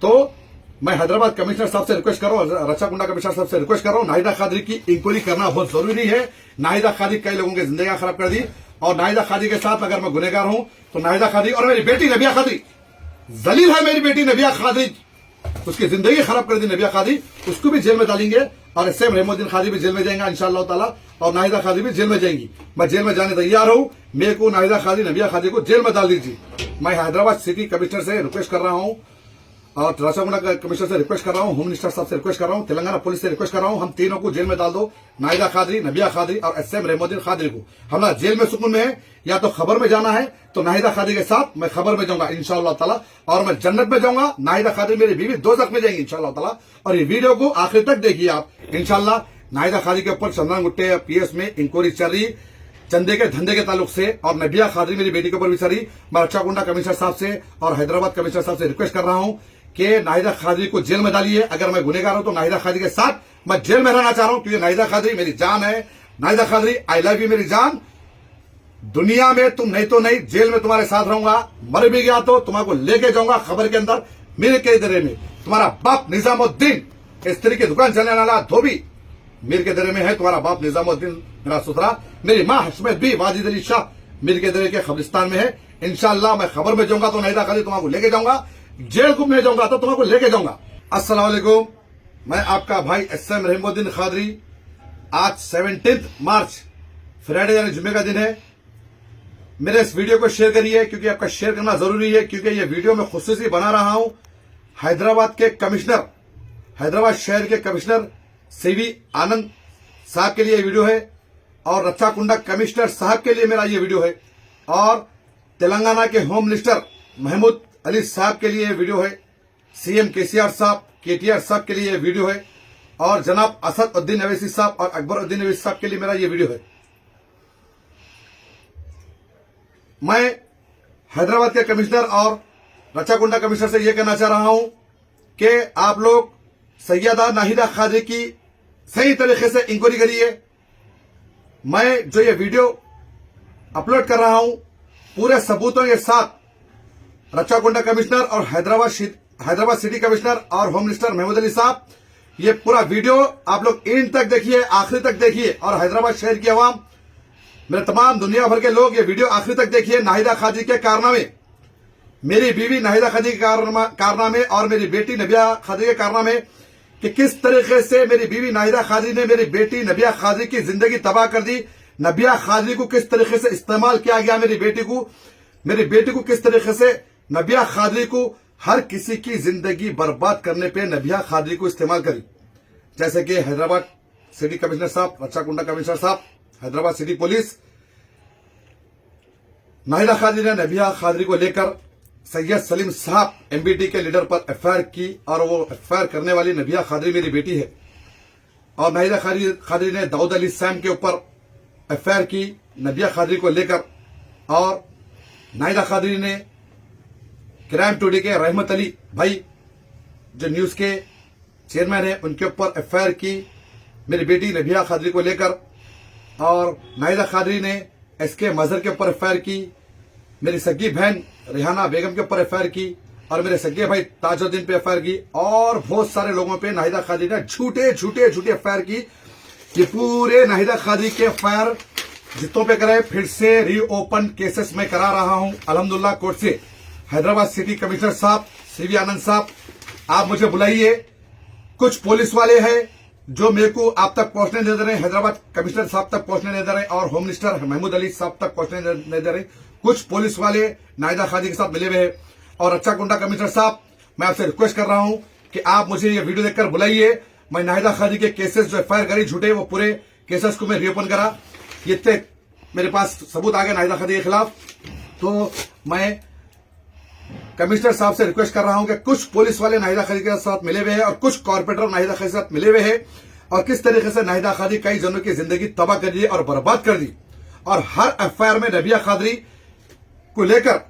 तो मैं हैदराबाद कमिश्नर साहब से रिक्वेस्ट कर रहा हूँ, रचाकुंडा कमिश्नर साहब से रिक्वेस्ट कर रहा हूँ, नाहिदा कादरी की इंक्वायरी करना बहुत जरूरी है। नाहिदा कादरी कई लोगों की जिंदगी खराब कर दी, और नाहिदा कादरी के साथ अगर मैं गुनहगार हूं तो नाहिदा कादरी और मेरी बेटी नबिया कादरी, जलील है मेरी बेटी नबिया कादरी, उसकी जिंदगी खराब कर दी नबिया कादरी, उसको भी जेल में डालेंगे, और एसएम रहमुद्दीन कादरी भी जेल में जाएंगे इंशाअल्लाह ताला, और नाहिदा कादरी भी जेल में जाएंगी। मैं जेल में जाने तैयार हूं, मेरे को नाहिदा कादरी नबिया कादरी को जेल में डाल दीजिए। मैं हैदराबाद सिटी कमिश्नर से रिक्वेस्ट कर रहा हूं, और राचाकुंडा कमिश्नर से रिक्वेस्ट कर रहा हूं, होम मिनिस्टर साहब से रिक्वेस्ट कर रहा हूं, तेलंगाना पुलिस से रिक्वेस्ट कर रहा हूं, हम तीनों को जेल में डाल दो, नाहिदा कादरी, नबिया कादरी और एसएम रहमुद्दीन कादरी को। हमारा जेल में सुकून में है, या तो खबर में जाना है तो नाहिदा कादरी के साथ मैं खबर में जाऊंगा इंशाअल्लाह ताला, और मैं जन्नत में जाऊंगा, नाहिदा कादरी मेरी बीवी दोज़ख में जाएंगी इंशाअल्लाह ताला। और ये वीडियो को आखिर तक देखिए आप इंशाअल्लाह। नाहिदा कादरी के ऊपर चंदन गुट्टे पीएस में इंक्वायरी चल रही, चंदे के धंधे के ताल्लुक से, और नबिया कादरी मेरी बेटी के ऊपर भी चल रही। मैं रचाकुंडा कमिश्नर साहब से और हैदराबाद कमिश्नर साहब से रिक्वेस्ट कर रहा हूं कि नाहिदा कादरी को जेल में डालिए। अगर मैं गुनहगार हूं तो नाहिदा कादरी के साथ मैं जेल में रहना चाह रहा हूं, क्योंकि नाहिदा कादरी मेरी जान है। Nahida Qadri, I love you मेरी जान, दुनिया में तुम नहीं तो नहीं, जेल में तुम्हारे साथ रहूंगा, मर भी गया तो तुम्हारे को लेके जाऊंगा खबर के अंदर, मीर के दरे में। तुम्हारा बाप निजामुद्दीन स्त्री की दुकान चलने वाला धोबी मीर के दरे में है, तुम्हारा बाप निजामुद्दीन मेरा सुथरा, मेरी माँ हशमत भी वाजिद अली शाह मीर के दरे के कब्रिस्तान में है। इंशाअल्लाह मैं खबर में जाऊंगा तो नाहिदा कादरी तुम्हारे को लेके जाऊंगा, जेल को में जाऊंगा तो तुम्हारे को लेके जाऊंगा। अस्सलाम वालेकुम, मैं आपका भाई एसएम रहमुद्दीन कादरी। आज 17 मार्च फ्राइडे यानी जुम्मे का दिन है। मेरे इस वीडियो को शेयर करिए, क्योंकि आपका शेयर करना जरूरी है, क्योंकि ये वीडियो मैं खुसूसी बना रहा हूं हैदराबाद के कमिश्नर, हैदराबाद शहर के कमिश्नर सीवी आनंद साहब के लिए वीडियो है, और रचाकुंडा कमिश्नर साहब के लिए मेरा ये वीडियो है, और तेलंगाना के होम मिनिस्टर महमूद अली साहब के लिए वीडियो है, सीएम केसीआर साहब, केटीआर साहब के लिए वीडियो है, और जनाब असद उद्दीन अवैसी साहब और अकबर उद्दीन अवैसी साहब के लिए मेरा ये वीडियो है। मैं हैदराबाद के कमिश्नर और रचाकुंडा कमिश्नर से यह कहना चाह रहा हूं कि आप लोग सैयदा नाहिदा कादरी की सही तरीके से इंक्वायरी करिए। मैं जो ये वीडियो अपलोड कर रहा हूं पूरे सबूतों के साथ, रचाकुंडा कमिश्नर और हैदराबाद सिटी कमिश्नर और होम मिनिस्टर महमूद अली साहब, ये पूरा वीडियो आप लोग एंड तक देखिए, आखिरी तक देखिए, और हैदराबाद शहर की आवाम, मेरे तमाम दुनिया भर के लोग ये वीडियो आखिरी तक देखिए। नाहिदा कादरी के कारनामे, मेरी बीवी नाहिदा कादरी के कारनामे और मेरी बेटी नबिया कादरी के कारनामे, कि किस तरीके से मेरी बीवी नाहिदा कादरी ने मेरी बेटी नबिया कादरी की जिंदगी तबाह कर दी। नबिया कादरी को किस तरीके से इस्तेमाल किया गया, मेरी बेटी को किस तरीके से नबिया कादरी को हर किसी की जिंदगी बर्बाद करने पे नबिया कादरी को इस्तेमाल करी। जैसे कि हैदराबाद सिटी कमिश्नर साहब, रचाकुंडा कमिश्नर साहब, हैदराबाद सिटी पुलिस, नाहिदा कादरी ने नबिया कादरी को लेकर सैयद सलीम साहब एमबीटी के लीडर पर एफआईआर की, और वो एफआईआर करने वाली नबिया कादरी मेरी बेटी है। और नाहिदा कादरी ने दाऊद अली सैम के ऊपर एफआईआर की नबिया कादरी को लेकर, और नाहिदा कादरी ने क्राइम टुडे के रहमत अली भाई जो न्यूज के चेयरमैन है उनके ऊपर एफआईआर की मेरी बेटी नबिया कादरी को लेकर, और नाहिदा कादरी ने एसके मजहर के ऊपर एफआईआर की, मेरी सगी बहन रेहाना बेगम के ऊपर एफआईआर की, और मेरे सगे भाई ताजुद्दीन पे एफआईआर की, और बहुत सारे लोगों पे नाहिदा कादरी ने झूठे एफआईआर की। ये पूरे नाहिदा कादरी के एफआईआर जितों पे करे फिर से रीओपन केसेस में करा रहा हूं अल्हम्दुलिल्लाह कोर्ट से। हैदराबाद सिटी कमिश्नर साहब सीवी आनंद साहब, आप मुझे बुलाइए। कुछ पुलिस वाले हैं जो मेरे को आप तक पहुंचने नहीं दे रहे, हैदराबाद कमिश्नर साहब तक पहुंचने नहीं दे रहे, और होम मिनिस्टर महमूद अली साहब तक पहुंचने नहीं दे रहे। कुछ पुलिस वाले नाहिदा कादरी के साथ मिले हुए हैं। और रचाकुंडा कमिश्नर साहब, मैं आपसे रिक्वेस्ट कर रहा हूं कि आप मुझे ये वीडियो देखकर बुलाइए। मैं नाहिदा कादरी के केसेस जो एफआईआर करी झूठे, वो पूरे केसेस को मैं रीओपन करा। ये मेरे पास सबूत आ गए नाहिदा कादरी के खिलाफ। तो मैं कमिश्नर साहब से रिक्वेस्ट कर रहा हूं कि कुछ पुलिस वाले नाहिदा कादरी के साथ मिले हुए हैं, और कुछ कॉर्पोरेटर नाहिदा कादरी के साथ मिले हुए हैं, और किस तरीके से नाहिदा कादरी कई जनों की जिंदगी तबाह कर दी और बर्बाद कर दी। और हर एफआईआर में नबिया कादरी को लेकर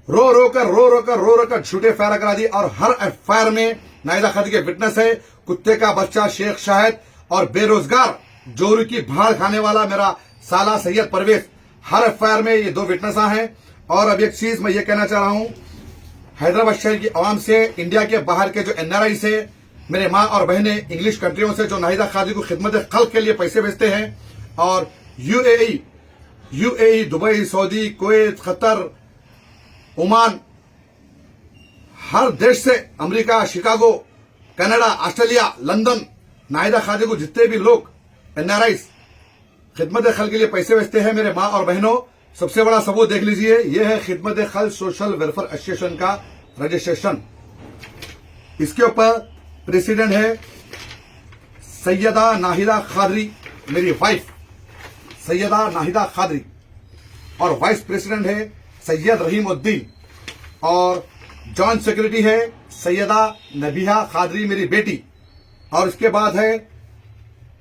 रो कर झूठे एफआईआर करा दी, और हर एफआईआर में नाहिदा कादरी के विटनेस है कुत्ते का बच्चा शेख शाहिद, और बेरोजगार जोरू की भाड़ खाने वाला मेरा साला सैयद परवेज। हर एफआईआर में ये दो विटनेस हैं। और अब एक चीज मैं ये कहना चाह रहा हूं, हैदराबाद शहर की आवाम से, इंडिया के बाहर के जो NRI से, मेरे माँ और बहनें इंग्लिश कंट्रियों से जो नाहिदा कादरी को खिदमत खल्क के लिए पैसे भेजते हैं, और UAE, Dubai, Saudi, Kuwait, Qatar, Oman, हर देश से, America, Chicago, Canada, Australia, London, Nahida Qadri को जितने भी लोग NRI खिदमत खल्क के लिए पैसे भेजते हैं, मेरे माँ और बहनों, सबसे बड़ा सबूत देख लीजिए। यह है खिदमत खल्क सोशल वेलफेयर एसोसिएशन का रजिस्ट्रेशन। इसके ऊपर प्रेसिडेंट है सैयदा नाहिदा कादरी, मेरी वाइफ सैयदा नाहिदा कादरी, और वाइस प्रेसिडेंट है सैयद रहीम उद्दीन, और जॉइंट सेक्रेटरी है सैयदा नबिहा कादरी, मेरी बेटी। और इसके बाद है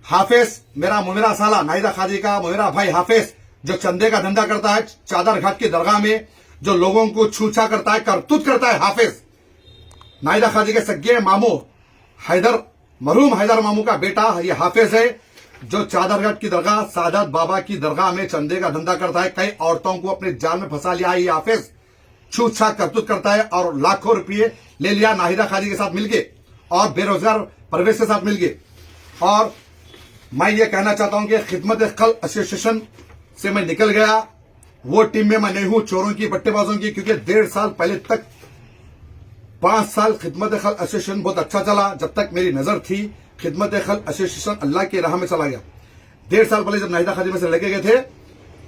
हाफिज, मेरा मुमेरा साला, नाहिदा कादरी का मुमेरा भाई हाफिज, जो चंदे का धंधा करता है चादर घाट की दरगाह में, जो लोगों को छूछा करता है, करतूत करता है। हाफिज नाहिदा कादरी के सगे मामू हैदर, मरहूम हैदर मामू का बेटा ये हाफिज है, जो चादर घाट की दरगाह, सादत बाबा की दरगाह में चंदे का धंधा करता है। कई औरतों को अपने जाल में फंसा लिया है ये हाफिज, छूछा करतूत करता है, और लाखों रुपये ले लिया नाहिदा कादरी के साथ मिलके, और बेरोजगार परवेज के साथ मिलके। और मैं ये कहना चाहता हूं कि खिदमत खल्क एसोसिएशन से मैं निकल गया, वो टीम में मैं नहीं हूं चोरों की, बट्टेबाजों की, क्योंकि 1.5 साल पहले तक 5 साल खिदमत खल्क एसोसिएशन बहुत अच्छा चला। जब तक मेरी नजर थी, खिदमत खल्क एसोसिएशन अल्लाह की राह में चला गया। 1.5 साल पहले जब नाहिदा कादरी में से लेके गए थे,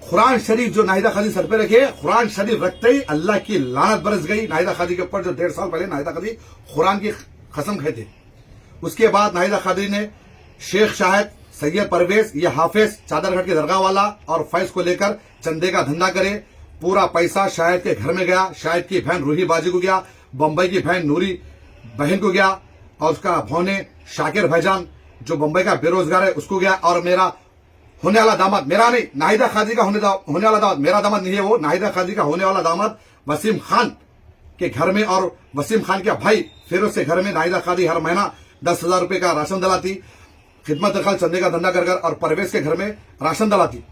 कुरान शरीफ जो नाहिदा कादरी सर पे रखे, कुरान शरीफ रखते ही अल्लाह की लानत बरस गई नाहिदा कादरी के ऊपर, जो 1.5 साल पहले नाहिदा कादरी कुरान की कसम खाए थे। उसके बाद नाहिदा कादरी ने शेख शाहिद, सैयद परवेज, ये हाफिज चादरघाट की दरगाह वाला और फैज को लेकर चंदे का धंधा करे। पूरा पैसा शाहिद के घर में गया, शाहिद की बहन रूही बाजी को गया, बंबई की बहन नूरी बहन को गया, और उसका भौने शाकिर भाईजान जो बंबई का बेरोजगार है उसको गया, और मेरा होने वाला दामाद, मेरा नहीं नाहिदा कादरी का होने वाला दामाद, मेरा दामाद नहीं है वो, नाहिदा कादरी का होने वाला दामाद वसीम खान के घर में, और वसीम खान के भाई फिरोज से घर में नाहिदा कादरी हर महीना 10,000 रुपए का राशन डलाती, खिदमत खल्क चंदे का धंधा कर कर, और परवेज के घर में राशन डलाती।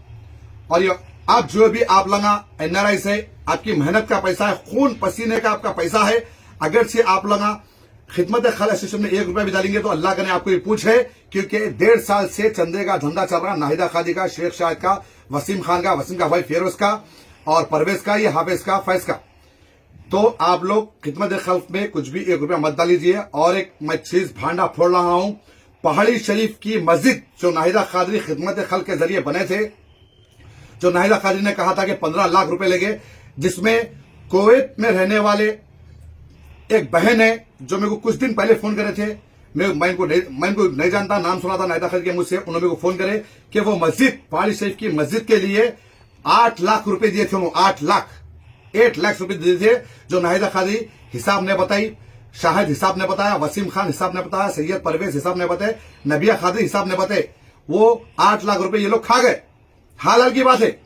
और ये आप जो भी आप लगा NRI से, आपकी मेहनत का पैसा है, खून पसीने का आपका पैसा है। अगर से आप लगा खिदमत खल्क एसोसिएशन में 1 रुपया भी डालेंगे तो अल्लाह करे आपको ये पूछ है, क्योंकि 1.5 साल से चंदे का धंधा चल रहा, नाहिदा कादरी का, शेख शाहिद का, वसीम खान का, वसीम का भाई फिरोज का, और परवेज का, ये हाफिज का, फैज का। तो आप लोग खिदमत खल्क में कुछ भी 1 रुपया मत डालीजिए। और एक मैं चीज भांडा फोड़ रहा हूं, पहाड़ी शरीफ की मस्जिद जो नाहिदा कादरी खिदमत खल्क के जरिए बने थे, जो नाहिदा कादरी ने कहा था कि 15 लाख रुपए लगे, जिसमें कुवैत में रहने वाले एक बहन है जो मेरे को कुछ दिन पहले फोन करे थे, मैं इनको नहीं जानता, नाम सुना था नाहिदा कादरी के मुझसे, उन्होंने मेरे को फोन करे कि वो मस्जिद, पहाड़ी शरीफ की मस्जिद के लिए 8 लाख रुपए दिए थे, उन्होंने 8 लाख रुपए दिए थे, जो नाहिदा कादरी हिसाब ने बताई, शाहिद हिसाब ने बताया, वसीम खान हिसाब ने बताया, सैयद परवेज हिसाब ने बताए, नबिया कादरी हिसाब ने बताए। वो 8 लाख रुपए ये लोग खा गए, हाल की बात है।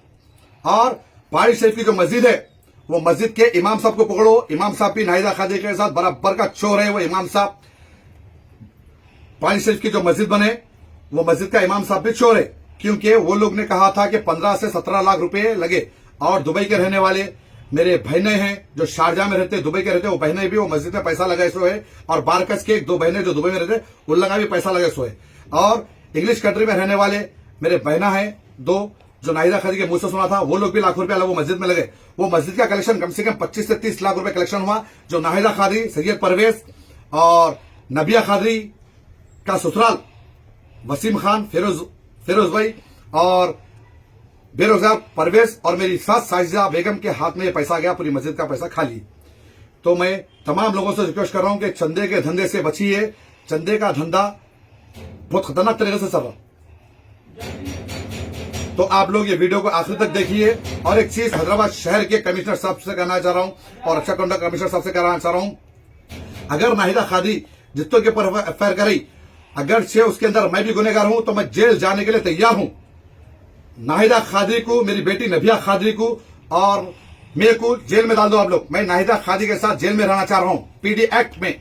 और पहाड़ी शरीफ की जो मस्जिद है, वो मस्जिद के इमाम साहब को पकड़ो, इमाम साहब भी नाहिदा कादरी के साथ बराबर का चोर है। वो इमाम साहब, पहाड़ी शरीफ की जो मस्जिद बने, वो मस्जिद का इमाम साहब भी चोर है, क्योंकि वो लोग ने कहा था कि 15 से 17 लाख रुपए लगे। और दुबई के रहने वाले मेरे बहनें हैं जो शारजा में रहते, दुबई के रहते, वो बहनें भी वो मस्जिद में पैसा लगाए सो है, और बारकस के 2 बहनें जो दुबई में रहते, उन लगा भी पैसा लगाए सो है। और इंग्लिश कंट्री में रहने वाले मेरे बहना है 2, जो नाहिदा कादरी के मुंह से सुना था, वो लोग भी लाखों रुपया वो मस्जिद में लगे। वो मस्जिद का कलेक्शन कम से कम 25 से 30 लाख रुपए कलेक्शन हुआ, जो नाहिदा कादरी, सैयद परवेज और नबिया कादरी का ससुराल वसीम खान, फिरोज भाई और बेरोजगार परवेज और मेरी सास साजिदा बेगम के हाथ में ये पैसा गया, पूरी मस्जिद का पैसा खा ली। तो मैं तमाम लोगों से रिक्वेस्ट कर रहा हूं कि चंदे के धंधे से बचिए। चंदे का धंधा बहुत खतरनाक तरीके से चल रहा। तो आप लोग ये वीडियो को आखिर तक देखिए। और एक चीज हैदराबाद शहर के कमिश्नर साहब से कहना चाह रहा हूं और रक्षा कंडक्ट कमिश्नर साहब से कहना चाह रहा हूं, अगर नाहिदा कादरी जितों के ऊपर एफआईआर कराई, अगर से उसके अंदर मैं भी गुनहगार हूं तो मैं जेल जाने के लिए तैयार हूं। नाहिदा कादरी को, मेरी बेटी नबिया कादरी को और मेरे को जेल में डाल दो आप लोग। मैं नाहिदा कादरी के साथ जेल में रहना चाह रहा हूं। पीडी एक्ट में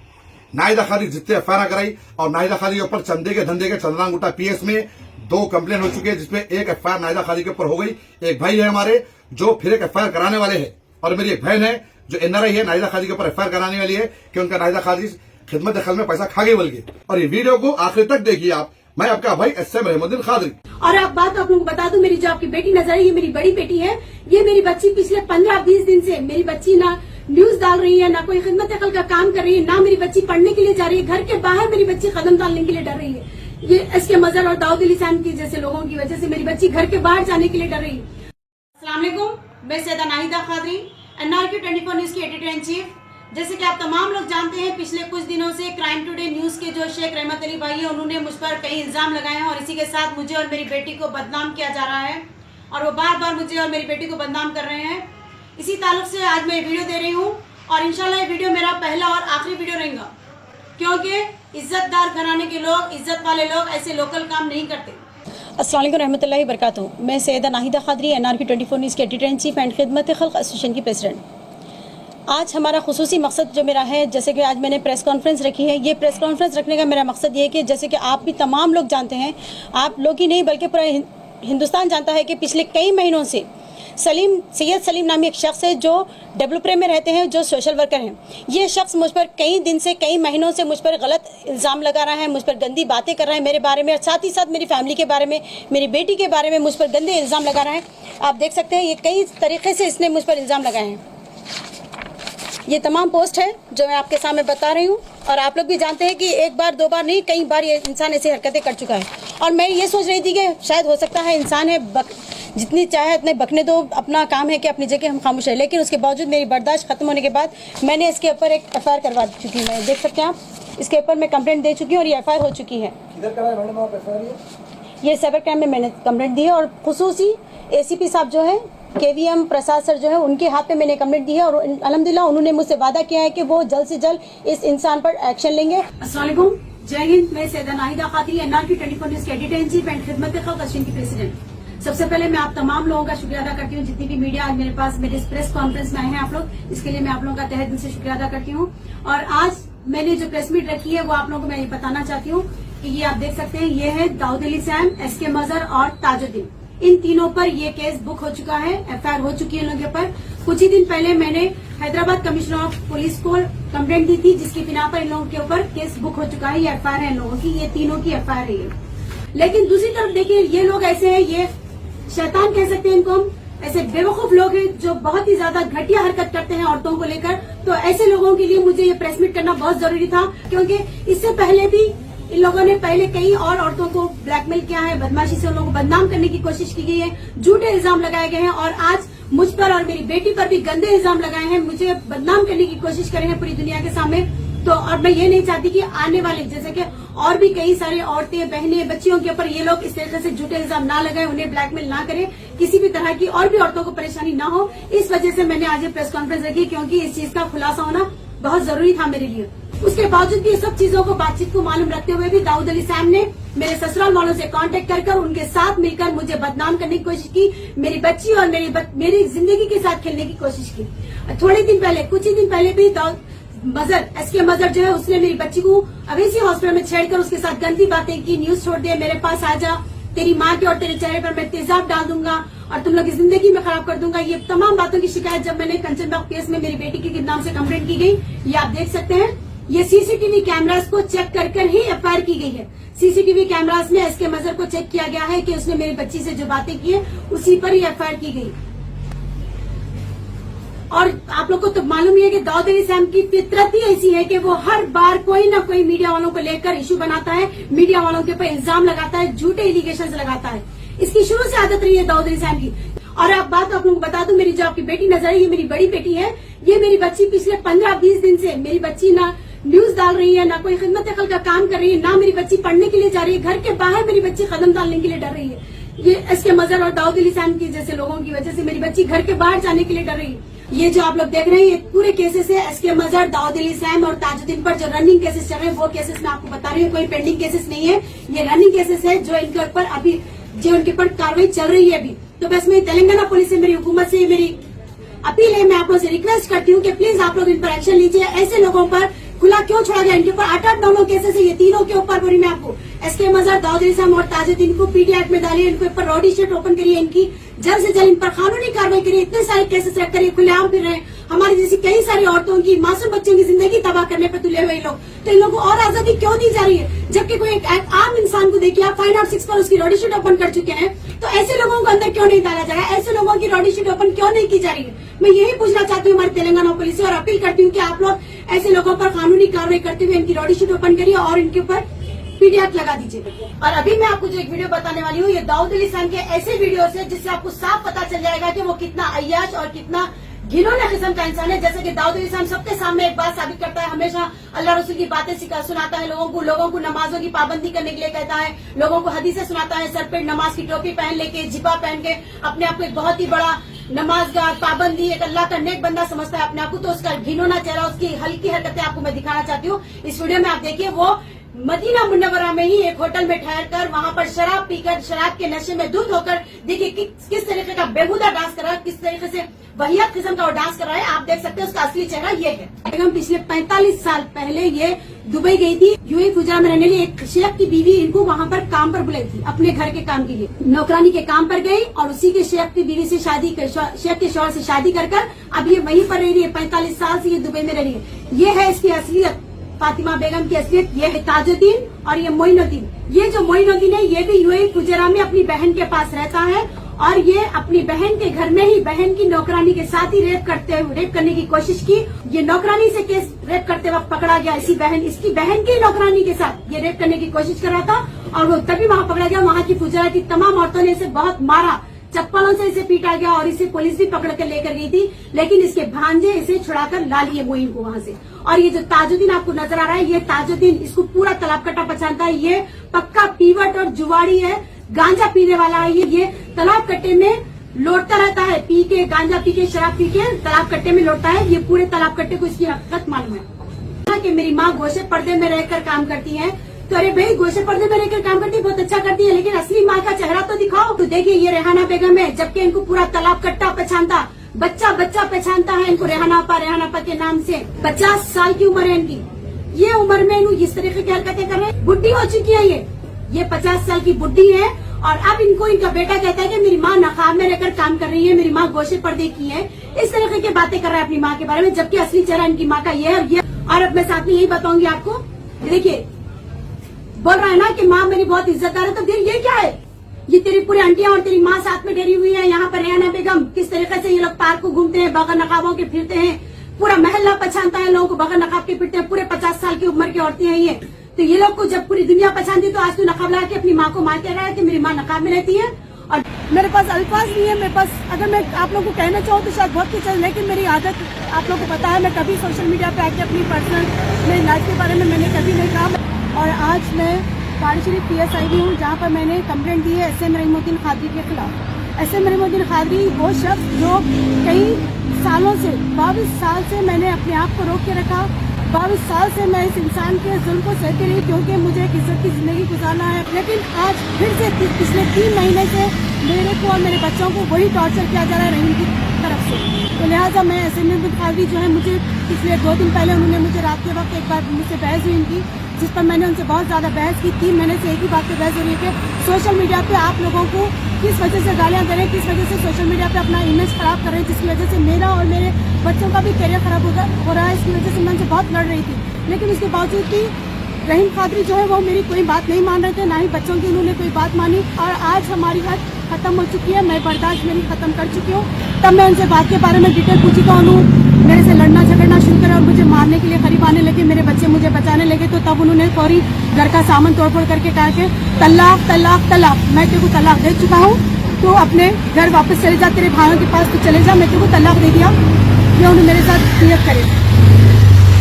नाहिदा कादरी जितने एफआईआर कराई और नाहिदा कादरी के ऊपर चंदे के धंधे के चंद्रांगुटा पीएस में 2 कंप्लेन हो चुके हैं, जिसमें एक एफआईआर नाहिदा कादरी के ऊपर हो गई। एक भाई है हमारे जो फिर एक एफआईआर कराने वाले हैं और मेरी एक बहन है जो एनआरआई है नाहिदा काजी के ऊपर एफआईआर कराने वाली है कि उनका नाहिदा काजी खिदमत दखल में पैसा खा गए बोल के। और ये वीडियो को आखिर तक देखिए आप। मैं आपका भाई एसएम रहमुद्दीन खादरी। और आप बात आप लोगों को बता दूं, मेरी जो आपकी बेटी नजर है, ये मेरी बड़ी बेटी है। ये मेरी बच्ची पिछले 15-20 दिन से मेरी बच्ची ना न्यूज डाल रही है, ना कोई खिदमत दखल का काम कर रही है, ना मेरी बच्ची पढ़ने के लिए जा रही है। घर के बाहर मेरी बच्ची कदम डालने के लिए डर रही है। ये एसके मजहर और दाऊद अली सैम की जैसे लोगों की वजह से मेरी बच्ची घर के बाहर जाने के लिए डर रही है। अस्सलाम वालेकुम, मैं सैयदा नाहिदा खादरी, एनआरके 24 न्यूज की एडिटर इन चीफ। जैसे कि आप तमाम लोग जानते हैं, पिछले कुछ दिनों से क्राइम टुडे न्यूज के जो शेख रहमत अली भाई है, उन्होंने मुझ पर कई इल्जाम लगाए हैं और इसी के साथ मुझे और मेरी बेटी को बदनाम किया जा रहा है और वो बार बार मुझे और मेरी बेटी को बदनाम कर रहे हैं। इसी ताल्लुक से आज मैं वीडियो दे रही हूँ और इंशाल्लाह ये वीडियो मेरा पहला और आखिरी वीडियो रहेगा, क्योंकि इज्जतदार घराने के लोग, इज्जत वाले लोग ऐसे लोकल काम नहीं करते। अस्सलाम वालेकुम रहमतुल्लाहि बरकातहू। मैं सैयदा नाहिदा खादरी, एनआरके 24 न्यूज़ के एडिटर इन चीफ एंड खिदमत खल्क एसोसिएशन की प्रेसिडेंट। आज हमारा खुसूसी मकसद जो मेरा है, जैसे कि आज मैंने प्रेस कॉन्फ्रेंस रखी है, ये प्रेस कॉन्फ्रेंस रखने का मेरा मकसद ये है कि जैसे कि आप भी तमाम लोग जानते हैं, आप लोग ही नहीं बल्कि पूरा हिंदुस्तान जानता है कि पिछले कई महीनों से सैयद सलीम नामी एक शख्स है जो डेवलपर में रहते हैं, जो सोशल वर्कर हैं। ये शख्स मुझ पर कई दिन से, कई महीनों से मुझ पर गलत इल्ज़ाम लगा रहा है, मुझ पर गंदी बातें कर रहा है मेरे बारे में, और साथ ही साथ मेरी फैमिली के बारे में, मेरी बेटी के बारे में मुझ पर गंदे इल्ज़ाम लगा रहा है। आप देख सकते हैं ये कई तरीके से इसने मुझ पर इल्ज़ाम लगाए हैं। ये तमाम पोस्ट है जो मैं आपके सामने बता रही हूँ और आप लोग भी जानते हैं कि एक बार दो बार नहीं, कई बार ये इंसान ऐसी हरकतें कर चुका है। और मैं ये सोच रही थी कि शायद हो सकता है इंसान है, जितनी चाहे उतने बकने दो, अपना काम है कि अपनी जगह हम खामोश है, लेकिन उसके बावजूद मेरी बर्दाश्त खत्म होने के बाद मैंने इसके ऊपर एक एफआईआर करवा चुकी हूँ। मैं देख सकते हैं आप, इसके ऊपर मैं कंप्लेंट दे चुकी हूँ और ये एफआईआर हो चुकी है। ये साइबर क्राइम में मैंने कंप्लेंट दी है और खुसूसी एसीपी साहब जो है, केवीएम प्रसाद सर जो है, उनके हाथ पे मैंने कंप्लेंट दी है और अल्हम्दुलिल्लाह उन्होंने मुझसे वादा किया है कि वो जल्द से जल्द इस इंसान पर एक्शन लेंगे। अस्सलाम वालेकुम, जय हिंद। मैं सैयदा नाहिदा खादरी, एनआरके 24 न्यूज के एडिटर इन चीफ एंड खिदमत खल्क एसोसिएशन की प्रेसिडेंट। सबसे पहले मैं आप तमाम लोगों का शुक्रिया अदा करती हूँ, जितनी भी मीडिया आज मेरे पास मेरे इस प्रेस कॉन्फ्रेंस में आए हैं आप लोग, इसके लिए मैं आप लोगों का तहे दिल से शुक्रिया अदा करती हूँ। और आज मैंने जो प्रेस मीट रखी है वो आप लोगों को मैं ये बताना चाहती हूँ कि ये आप देख सकते हैं, ये है दाऊद अली सैम, एसके मजहर और ताजुद्दीन। इन तीनों पर ये केस बुक हो चुका है, एफआईआर हो चुकी है इन लोगों के ऊपर। कुछ ही दिन पहले मैंने हैदराबाद कमिश्नर ऑफ पुलिस को कंप्लेंट दी थी, जिसकी बिना पर इन लोगों के ऊपर केस बुक हो चुका है। ये एफआईआर है इन लोगों की, ये तीनों की एफआईआर है ये। लेकिन दूसरी तरफ देखिए, ये लोग ऐसे हैं, ये शैतान कह सकते हैं इनको हम, ऐसे बेवकूफ लोग हैं जो बहुत ही ज्यादा घटिया हरकत करते हैं औरतों को लेकर। तो ऐसे लोगों के लिए मुझे ये प्रेस मीट करना बहुत जरूरी था, क्योंकि इससे पहले भी इन लोगों ने पहले कई और औरतों को ब्लैकमेल किया है, बदमाशी से उन लोगों को बदनाम करने की कोशिश की गई है, झूठे इल्जाम लगाए गए हैं और आज मुझ पर और मेरी बेटी पर भी गंदे इल्जाम लगाए हैं, मुझे बदनाम करने की कोशिश करे हैं पूरी दुनिया के सामने। तो और मैं ये नहीं चाहती कि आने वाले जैसे कि और भी कई सारे औरतें, बहनें, बच्चियों के ऊपर ये लोग इस तरीके से झूठे इल्जाम ना लगाए, उन्हें ब्लैकमेल ना करें, किसी भी तरह की और भी औरतों को परेशानी ना हो। इस वजह से मैंने आज ये प्रेस कॉन्फ्रेंस रखी, क्योंकि इस चीज का खुलासा होना बहुत जरूरी था मेरे लिए। उसके बावजूद भी सब चीजों को, बातचीत को मालूम रखते हुए भी दाऊद अली सैम ने मेरे ससुराल वालों से कांटेक्ट कर उनके साथ मिलकर मुझे बदनाम करने की कोशिश की, मेरी बच्ची और मेरी जिंदगी के साथ खेलने की कोशिश की। थोड़े दिन पहले, कुछ ही दिन पहले भी एसके मजहर जो है, उसने मेरी बच्ची को अवेसी हॉस्पिटल में छेड़कर उसके साथ गंदी बातें की, न्यूज छोड़ दे, मेरे पास आ जा, तेरी माँ के और तेरे चेहरे पर मैं तेजाब डाल दूंगा और तुम लोग की जिंदगी में खराब कर दूंगा। ये तमाम बातों की शिकायत जब मैंने कंचनबाग केस में मेरी बेटी के नाम से कंप्लेंट की गई, ये आप देख सकते हैं, ये सीसीटीवी कैमरास को चेक कर ही एफआईआर की गई है। सीसीटीवी कैमरास में एसके मजहर को चेक किया गया है कि उसने मेरी बच्ची से जो बातें की है उसी पर ही एफआईआर की गई। और आप लोग को तो मालूम ही है कि दाऊद अली सैम की फितरत ही ऐसी है कि वो हर बार कोई ना कोई मीडिया वालों को लेकर इशू बनाता है, मीडिया वालों के ऊपर इल्जाम लगाता है, झूठे एलिगेशन लगाता है। इसकी शुरू से आदत रही है दाऊद अली सैम की। और आप बात आप लोगों को बता दूं, मेरी जो आपकी बेटी नजर है, ये मेरी बड़ी बेटी है। ये मेरी बच्ची पिछले 15-20 दिन से मेरी बच्ची ना न्यूज डाल रही है, ना कोई खिदमत दखल का काम कर रही है, ना मेरी बच्ची पढ़ने के लिए जा रही है। घर के बाहर मेरी बच्ची कदम डालने के लिए डर रही है। ये एसके मजहर और दाऊद अली सैम की जैसे लोगों की वजह से मेरी बच्ची घर के बाहर जाने के लिए डर रही है। ये जो आप लोग देख रहे हैं, ये पूरे केसेस है एसके मजहर, दाऊद अली सैम और ताजुद्दीन पर जो रनिंग केसेस चल रहे हैं, वो केसेस मैं आपको बता रही हूँ। कोई पेंडिंग केसेस नहीं है, ये रनिंग केसेस है जो इनके ऊपर अभी जो उनके ऊपर कार्रवाई चल रही है अभी। तो बस मैं तेलंगाना पुलिस से, मेरी हुकूमत से मेरी अपील है, मैं आप लोगों से रिक्वेस्ट करती हूँ कि प्लीज आप लोग इन पर एक्शन लीजिए। ऐसे लोगों पर खुला क्यों छोड़ा गया? इनके ऊपर 8-9 केसेस है, ये तीनों के ऊपर बोली मैं आपको, एसके मजहर, दाऊद अली सैम और ताजुद्दीन को पीटी एक्ट में डालिए, इनके ऊपर रॉडी शीट ओपन करिए, इनकी जल्द से जल्द इन पर कानूनी कार्रवाई करिए। इतने सारे केसेस रख कर खुलेआम फिर रहे हैं, हमारी जैसी कई सारी औरतों की, मासूम बच्चों की जिंदगी तबाह करने पर तुले हुए लोग, तो इन लोगों को और आजादी क्यों दी जा रही है? जबकि कोई एक आम इंसान को देखिए, आप 506 पर उसकी रॉडी शीट ओपन कर चुके हैं, तो ऐसे लोगों को अंदर क्यों नहीं डाला जा रहा है? ऐसे लोगों की रॉडी शीट ओपन क्यों नहीं की जा रही है? मैं यही पूछना चाहती हूँ हमारे तेलंगाना पुलिस से, और अपील करती हूँ कि आप लोग ऐसे लोगों पर कानूनी कार्रवाई करते हुए इनकी रॉडी शीट ओपन करिए और इनके ऊपर पीडीएफ लगा दीजिए। और अभी मैं आपको जो एक वीडियो बताने वाली हूँ, ये दाऊद अली खान के ऐसे वीडियो है जिससे आपको साफ पता चल जाएगा कि वो कितना अय्याश और कितना घिनौने किस्म का इंसान है। जैसे कि दाऊद अली खान सबके सामने एक बात साबित करता है, हमेशा अल्लाह रसूल की बातें सुनाता है लोगों को नमाजों की पाबंदी करने के लिए कहता है, लोगों को हदीसें सुनाता है, सर पे नमाज की टोपी पहन लेके, जिब्बा पहन के अपने आप को एक बहुत ही बड़ा नमाजगार, पाबंदी, एक अल्लाह का नेक बंदा समझता है अपने आप को। तो उसका घिनौना चेहरा, उसकी हल्की हरकतें आपको मैं दिखाना चाहती हूँ इस वीडियो में। आप देखिए, वो मदीना मुनव्वरा में ही एक होटल में ठहरकर वहां पर शराब पीकर, शराब के नशे में धुत होकर, देखिए किस तरीके का बेहुदा डांस कर रहा है, किस तरीके से वाहियात किस्म का वो डांस कर रहा है। आप देख सकते हैं उसका असली चेहरा ये है। बेगम पिछले 45 साल पहले ये दुबई गई थी, यूएई फुजरा में रहने लिए। एक शेख की बीवी इनको वहां पर काम पर बुलाई थी, अपने घर के काम के लिए, नौकरानी के काम पर गई और उसी के शेख की बीवी से शादी कर, शेख के शौहर से शादी कर अब ये वहीं पर रह रही है। 45 साल से ये दुबई में रह रही है। ये है इसकी असलियत, फातिमा बेगम की असलियत। ये है ताजुद्दीन और ये मोइनुद्दीन। ये जो मोइनुद्दीन है, ये भी यूएई फुजरा में अपनी बहन के पास रहता है और ये अपनी बहन के घर में ही बहन की नौकरानी के साथ ही रेप करने की कोशिश की। ये नौकरानी से केस रेप करते वक्त पकड़ा गया। इसकी बहन की नौकरानी के साथ ये रेप करने की कोशिश कर रहा था और वो तभी वहां पकड़ा गया। वहां की फुजरा की तमाम औरतों ने इसे बहुत मारा, चप्पलों से इसे पीटा गया और इसे पुलिस भी पकड़ कर लेकर गई थी, लेकिन इसके भांजे इसे छुड़ाकर ला लिए मोइन को वहां से। और ये जो ताजुद्दीन आपको नजर आ रहा है, ये ताजुद्दीन, इसको पूरा तालाब कट्टा पहचानता है। ये पक्का पीवट और जुआड़ी है, गांजा पीने वाला है। ये तालाब कट्टे में लौटता रहता है, पी के, गांजा पी के, शराब पी के तालाब कट्टे में लौटता है। ये पूरे तालाब कट्टे को इसकी हकीकत मालूम है कि मेरी माँ गोशे पर्दे में रहकर काम करती है। तो अरे भाई, गोशे पर्दे में रहकर काम करती है, बहुत अच्छा करती है, लेकिन असली माँ का चेहरा तो दिखाओ। तो देखिए, ये रेहाना बेगम है, जबकि इनको पूरा तालाब कट्टा पहचानता, बच्चा पहचानता है इनको रेहानापा के नाम से। 50 साल की उम्र है इनकी। ये उम्र में इनको इस तरीके की हरकतें कर रहे हैं। बुढ़ी हो चुकी है ये 50 साल की बुढ़ी है। और अब इनको इनका बेटा कहता है कि मेरी माँ नकाब में रहकर काम कर रही है, मेरी माँ गोशे पर्दे की है। इस तरीके की बातें कर रहा है अपनी माँ के बारे में, जबकि असली चेहरा इनकी माँ का ये है। और अब मैं साथ में यही बताऊंगी आपको, देखिए बोल रहा है ना कि माँ मेरी बहुत इज्जतदार है, तो फिर ये क्या है? ये तेरी पूरी आंटियां और तेरी माँ साथ में डरी हुई है। यहाँ पर रेहाना बेगम, किस तरीके से ये लोग पार्क को घूमते हैं, बगैर नकाबों के फिरते हैं, पूरा महल्ला पहचानता है लोगों को, बगैर नकाब के फिरते हैं। पूरे 50 साल की उम्र की औरतें हैं ये। तो ये लोग को जब पूरी दुनिया पहचानती, तो आज तू नकाब लगा के अपनी माँ को मार कह रहा है कि मेरी माँ नकाब में रहती है। और मेरे पास अल्फाज नहीं है, मेरे पास अगर मैं आप लोगों को कहना चाहूँ तो शायद बहुत कुछ है, लेकिन मेरी आदत आप लोगों को पता है, मैं कभी सोशल मीडिया पे आके अपनी पर्सनल मेरी लाइफ के बारे में मैंने कभी नहीं कहा। और आज मैं पहाड़ी शरीफ PSI भी हूँ, जहाँ पर मैंने कंप्लेंट दी है SM रहीमुद्दीन खादरी के खिलाफ। SM रहीमुद्दीन खादरी वो शख्स जो कई सालों से, 22 साल से मैंने अपने आप को रोक के रखा। 22 साल से मैं इस इंसान के जुल्म को सहती रही, क्योंकि मुझे एक इज्जत की जिंदगी गुजारना है। लेकिन आज फिर से पिछले 3 महीने से मेरे को और मेरे बच्चों को वही टॉर्चर किया जा रहा है रहीम की तरफ से। तो लिहाजा मैं SM रहीमुद्दीन खादरी जो है, मुझे पिछले 2 दिन पहले उन्होंने मुझे रात के वक्त एक बार मुझसे बहस हुई इनकी, जिस पर मैंने उनसे बहुत ज्यादा बहस की। 3 महीने से एक ही बात पे बहस हो रही है कि सोशल मीडिया पे आप लोगों को किस वजह से गालियां दे रहे हैं, किस वजह से सोशल मीडिया पे अपना इमेज खराब कर रहे हैं, जिसकी वजह से मेरा और मेरे बच्चों का भी करियर खराब हो रहा है। इसकी वजह से मैं उनसे बहुत लड़ रही थी, लेकिन उसके बावजूद भी रहीम खादरी जो है वो मेरी कोई बात नहीं मान रहे थे, ना ही बच्चों की उन्होंने कोई बात मानी। और आज हमारी हद खत्म हो चुकी है, मैं बर्दाश्त मेरी खत्म कर चुकी हूँ। तब मैं उनसे बात के बारे में डिटेल पूछी तो उन्होंने मेरे से लड़ना झगड़ना शुरू करा और मुझे मारने के लिए करीब आने लगे। मेरे बच्चे मुझे बचाने लगे, तो तब उन्होंने फौरी घर का सामान तोड़फोड़ करके कहा कि तलाक तलाक तलाक, मैं तेरे को तलाक दे चुका हूँ, तो अपने घर वापस चले जा, तेरे भाइयों के पास तो चले जा, मैं तेरे को तलाक दे दिया। ये उन्होंने मेरे साथ नियत करे।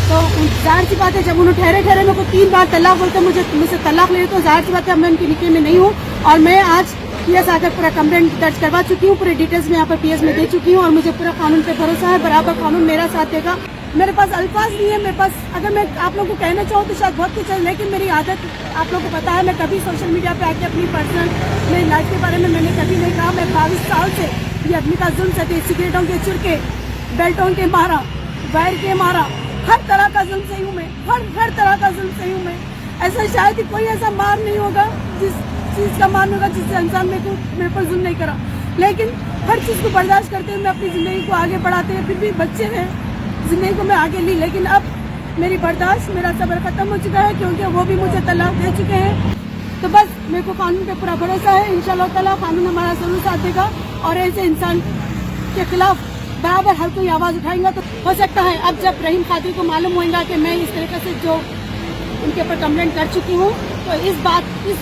तो जाहिर सी बात है, जब उन्होंने ठहरे मेरे को 3 बार तलाक बोलते मुझसे तलाक ले, तो जाहिर सी बात है मैं उनके निके में नहीं हूँ। और मैं आज PS आकर पूरा कंप्लेंट दर्ज करवा चुकी हूँ, पूरे डिटेल्स में यहाँ पर PS में दे चुकी हूँ और मुझे पूरा कानून पे भरोसा है, बराबर कानून मेरा साथ देगा। मेरे पास अल्फाज नहीं है, मेरे पास अगर मैं आप लोगों को कहना चाहूँ तो शायद बहुत कुछ है, लेकिन मेरी आदत आप लोगों को पता है, मैं कभी सोशल मीडिया पे आके अपनी पर्सनल मेरी लाइफ के बारे में मैंने कभी नहीं कहा। मैं 22 साल से ये आदमी का जुल्म सहती, सिगरेटों के चुरके, बेल्टों के मारा, वायर के मारा, हर तरह का जुल्म सही हूँ मैं, हर तरह का जुल्म सही हूँ मैं। ऐसा शायद ही कोई ऐसा मार नहीं होगा जिस चीज का मान होगा जिससे इंसान मेरे पर जुल्म नहीं करा। लेकिन हर चीज़ को बर्दाश्त करते हुए मैं अपनी ज़िंदगी को आगे बढ़ाते हुए, फिर भी बच्चे हैं, ज़िंदगी को मैं आगे ली, लेकिन अब मेरी बर्दाश्त, मेरा सब्र ख़त्म हो चुका है, क्योंकि वो भी मुझे तलाक दे चुके हैं। तो बस मेरे को कानून पे पूरा भरोसा है, इंशाल्लाह ताला कानून हमारा ज़रूर साथ देगा और ऐसे इंसान के खिलाफ बराबर हर कोई आवाज़ उठाएगा। तो हो सकता है अब जब रहीम खादी को मालूम होगा कि मैं इस तरीके से जो उनके ऊपर कंप्लेंट कर चुकी हूँ, तो इस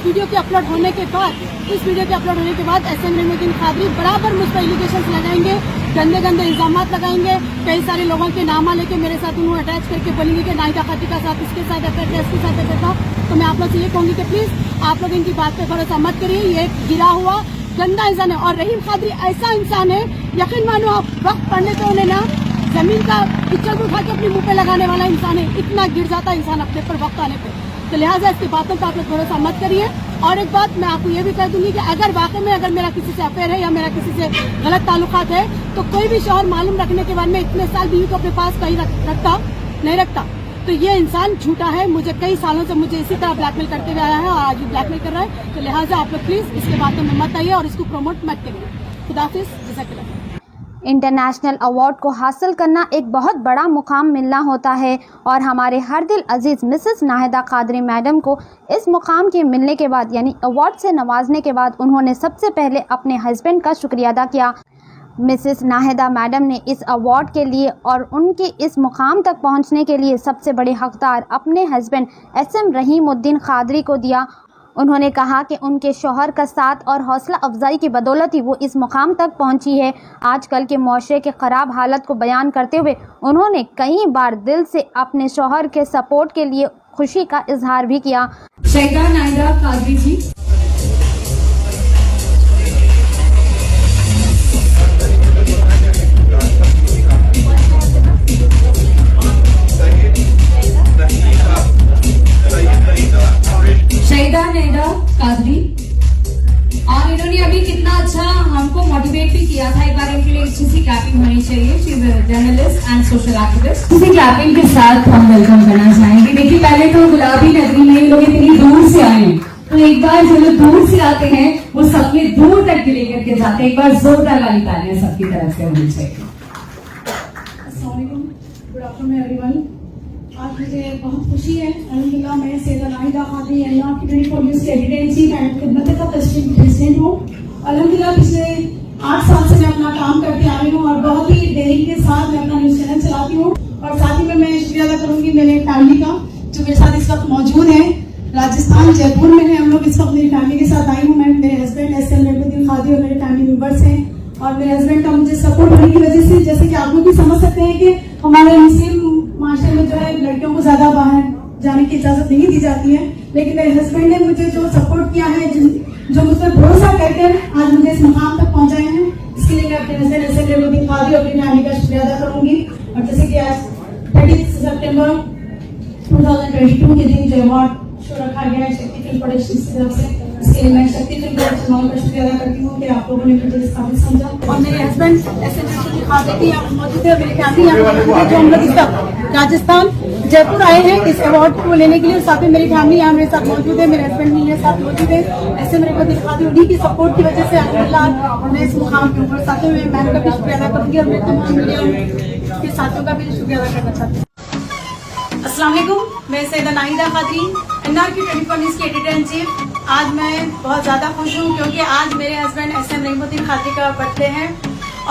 वीडियो के अपलोड होने के बाद SM रहीमुद्दीन कादरी बराबर मुझ पर एलिगेशंस लगाएंगे, गंदे गंदे इल्जामात लगाएंगे। कई सारे लोगों के नामा लेके मेरे साथ उन्होंने अटैच करके बोलेंगे कि नाहिदा खादी का साथ इसके साथ अफेयर था, इसके साथ अफेयर था। तो मैं आप लोग से ये कहूँगी कि प्लीज आप लोग इनकी बात पे भरोसा मत करिए, ये एक गिरा हुआ गंदा इंसान है। और रहीम खादरी ऐसा इंसान है, यकीन मानो आप वक्त पढ़ने पे उन्हें ना जमीन का पिक्चर को उठा के अपने मुंह पे लगाने वाला इंसान है, इतना गिर जाता है इंसान अपने पर वक्त आने पे। तो लिहाजा इसकी बातों पर आप लोग भरोसा मत करिए। और एक बात मैं आपको ये भी कह दूंगी कि अगर वाकई में अगर मेरा किसी से अफेयर है या मेरा किसी से गलत ताल्लुकात है, तो कोई भी शौहर मालूम रखने के बाद में इतने साल बीवी को अपने पास कहीं नहीं रखता। तो ये इंसान झूठा है, मुझे कई सालों से मुझे इसी तरह ब्लैकमेल करते हुए आया है और आज भी ब्लैकमेल कर रहा है। तो लिहाजा आप लोग प्लीज इसके बातों में मत आइए और इसको प्रमोट मत करिए। खुदाफिज, जज़ाकल्लाह। इंटरनेशनल अवार्ड को हासिल करना एक बहुत बड़ा मुकाम मिलना होता है और हमारे हर दिल अजीज़ मिसेस नाहिदा कादरी मैडम को इस मुकाम के मिलने के बाद यानी अवार्ड से नवाजने के बाद उन्होंने सबसे पहले अपने हस्बैंड का शुक्रिया अदा किया। मिसेस नाहिदा मैडम ने इस अवार्ड के लिए और उनके इस मुकाम तक पहुंचने के लिए सबसे बड़े हकदार अपने हस्बैंड SM रहीमुद्दीन कादरी को दिया। उन्होंने कहा कि उनके शौहर का साथ और हौसला अफजाई की बदौलत ही वो इस मुकाम तक पहुंची है। आजकल के माशरे के ख़राब हालत को बयान करते हुए उन्होंने कई बार दिल से अपने शौहर के सपोर्ट के लिए खुशी का इजहार भी किया। शहीदा नाहिदा कादरी जी, शहीदा नाहिदा कादरी, और इन्होंने अभी कितना अच्छा हमको मोटिवेट भी किया था। एक बार इनके लिए अच्छी सी क्लैपिंग होनी चाहिए। She is a journalist and social activist. इसी क्लैपिंग के साथ हम वेलकम करना चाहेंगे। देखिए, पहले तो गुलाबी नगरी में ये लोग इतनी दूर से आए हैं, तो एक बार जो लोग दूर से आते हैं वो सबके दूर तक के लेकर के जाते हैं। एक बार जोरदार वाली तालियां सबकी तरफ से होनी चाहिए। अस्सलाम वालेकुम, गुड आफ्टरनून एवरीवन। आज मुझे बहुत खुशी है, अल्हम्दुलिल्लाह मैं सैयदा नाहिदा कादरी NR24 न्यूज़ के एडिटर इन चीफ एंड खिदमत का प्रेसिडेंट हूँ। अल्हम्दुलिल्लाह पिछले 8 साल से मैं अपना काम करते आ रही हूँ और बहुत ही देरी के साथ मैं अपना न्यूज़ चैनल चलाती हूँ। और साथ ही में मैं शुक्रिया अदा करूँगी मेरे फैमिली का जो मेरे साथ इस वक्त मौजूद है। राजस्थान जयपुर में है हम लोग, इस वक्त मेरी फैमिली के साथ आई हूँ। मैं, मेरे हस्बैंड SM रहीमुद्दीन कादरी और मेरे फैमिली मेंबर्स हैं। और मेरे हस्बैंड का मुझे सपोर्ट होने की वजह से, जैसे कि आप लोग भी समझ सकते हैं कि हमारे मुस्लिम माशरे में जो है लड़कियों को ज्यादा बाहर जाने की इजाजत नहीं दी जाती है, लेकिन मेरे हस्बैंड ने मुझे जो सपोर्ट किया है, जो मुझ पर भरोसा करके आज मुझे इस मुकाम तक पहुंचाए हैं, इसके लिए मैं अपने हस्बैंड SM रहीमुद्दीन कादरी और अपनी फैमिली का शुक्रिया अदा करूंगी। और जैसे कि आज 30 सितंबर 2022 के दिन जो अवार्ड शो रखा गया है शक्ति फिल्म प्रोडक्शन की तरफ से, इसके लिए मैं शक्ति फिल्म प्रोडक्शन वालों का शुक्रिया अदा करती हूँ कि आप लोगों ने मुझे इस काबिल समझा। और मेरे हस्बैंड SM रहीमुद्दीन कादरी यहाँ मौजूद है, मेरी फैमिली यहाँ मौजूद है, जो हम लोग इस वक्त राजस्थान जयपुर आए हैं इस अवार्ड को लेने के लिए। साथ में मेरी फैमिली यहाँ मेरे साथ मौजूद है, मेरे हस्बैंड भी मेरे साथ मौजूद है। SM रहीमुद्दीन कादरी उन्हीं की सपोर्ट की वजह से अल्हम्दुलिल्लाह मैं इस मुकाम पे हूँ। साथ में मैं उनका भी शुक्रिया अदा करूँगी और मेरे तमाम मीडिया के साथियों का भी शुक्रिया अदा करना चाहती हूँ। अस्सलाम वालेकुम, मैं सैयदा नाहिदा कादरी NR24 न्यूज़ की एडिटर इन चीफ। आज मैं बहुत ज़्यादा खुश हूँ क्योंकि आज मेरे हस्बैंड SM रहीमुद्दीन कादरी का बर्थडे है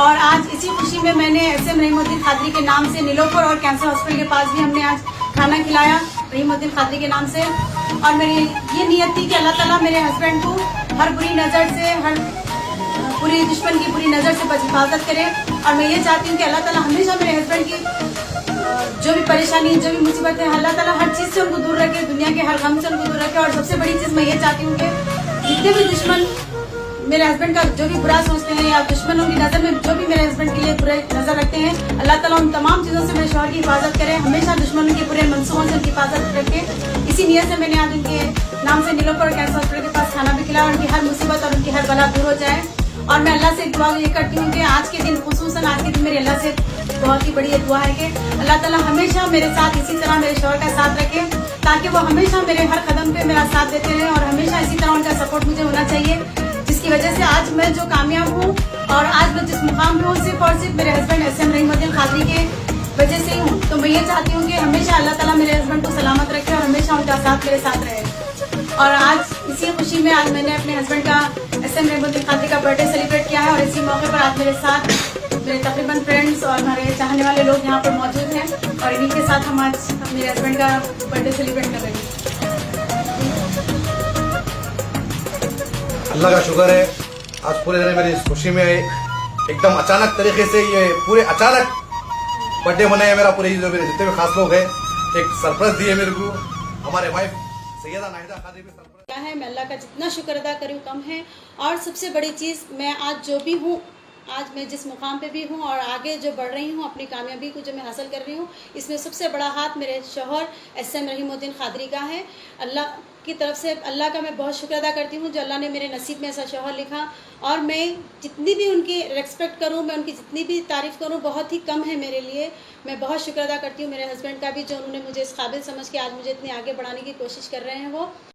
और आज इसी खुशी में मैंने SM रहीमुद्दीन कादरी के नाम से नीलोफर और कैंसर हॉस्पिटल के पास भी हमने आज खाना खिलाया रहीमुद्दीन कादरी के नाम से। और मेरी ये नियत थी कि अल्लाह ताला मेरे हस्बैंड को हर बुरी नज़र से, हर पूरी दुश्मन की बुरी नज़र से हिफाजत करे। और मैं ये चाहती हूँ कि अल्लाह ताला हमेशा मेरे हस्बैंड की जो भी परेशानी, जो भी मुसीबत है, अल्लाह ताला हर चीज़ से उनको दूर रखे, दुनिया के हर गम से उनको दूर रखे। और सबसे बड़ी चीज़ मैं ये चाहती हूँ कि जितने भी दुश्मन मेरे हस्बैंड का जो भी बुरा सोचते हैं या दुश्मनों की नज़र में जो भी मेरे हस्बैंड के लिए बुरे नज़र रखते हैं, अल्लाह ताला उन तमाम चीज़ों से मेरे शौहर की हिफाजत करे, हमेशा दुश्मनों के बुरे मंसूबों से उनकी हिफाजत रखे। इसी नियत से मैंने आज उनके नाम से नीलोफर कैंसर हॉस्पिटल के पास खाना भी खिलाया, उनकी हर मुसीबत और उनकी हर बला दूर हो जाए। और मैं अल्लाह से दुआ ये करती हूँ कि आज के दिन, खुसूसन आज के दिन मेरी अल्लाह से बहुत ही बड़ी ये दुआ है कि अल्लाह ताला हमेशा मेरे साथ इसी तरह मेरे शौहर का साथ रखे, ताकि वो हमेशा मेरे हर कदम पे मेरा साथ देते रहें और हमेशा इसी तरह उनका सपोर्ट मुझे होना चाहिए, जिसकी जिसकी वजह से आज मैं जो कामयाब हूँ और आज मैं जिस मुकाम पे हूँ सिर्फ और सिर्फ मेरे हस्बैंड SM रहीमुद्दीन कादरी के वजह से ही हूँ। तो मैं ये चाहती हूँ कि हमेशा अल्लाह ताला मेरे हस्बैंड को सलामत रखे और हमेशा उनका साथ मेरे साथ रहे। और आज इसी खुशी में आज मैंने अपने हस्बैंड का SM रहीमुद्दीन कादरी का बर्थडे सेलिब्रेट किया है और इसी मौके पर आज मेरे साथ मेरे तकरीबन फ्रेंड्स और हमारे चाहने वाले लोग यहाँ पर मौजूद हैं और इन्हीं के साथ हम आज मेरे हस्बैंड का बर्थडे सेलिब्रेट कर रहे हैं। अल्लाह का शुक्र है आज पूरे दिन मेरी इस खुशी में एकदम अचानक तरीके से ये पूरे अचानक बर्थडे मनाया मेरा। पूरे जो मेरे जितने भी खास लोग हैं एक सरप्राइज दिए मेरे को। हमारे वाइफ सैयदा नाहिदा कादरी भी सरप्राइज क्या है, मैं अल्लाह का जितना शुक्र अदा करूँ कम है। और सबसे बड़ी चीज़ मैं आज जो भी हूँ, आज मैं जिस मुकाम पे भी हूँ और आगे जो बढ़ रही हूँ अपनी कामयाबी को जो मैं हासिल कर रही हूँ, इसमें सबसे बड़ा हाथ मेरे शौहर SM रहीमुद्दीन कादरी का है। अल्लाह की तरफ से अल्लाह का मैं बहुत शुक्र अदा करती हूँ जो अल्लाह ने मेरे नसीब में ऐसा शौहर लिखा। और मैं जितनी भी उनकी रेस्पेक्ट करूँ, मैं उनकी जितनी भी तारीफ़ करूँ बहुत ही कम है मेरे लिए। मैं बहुत शुक्र अदा करती हूँ मेरे हस्बैंड का भी जो उन्होंने मुझे इस काबिल समझ के आज मुझे इतने आगे बढ़ाने की कोशिश कर रहे हैं वो।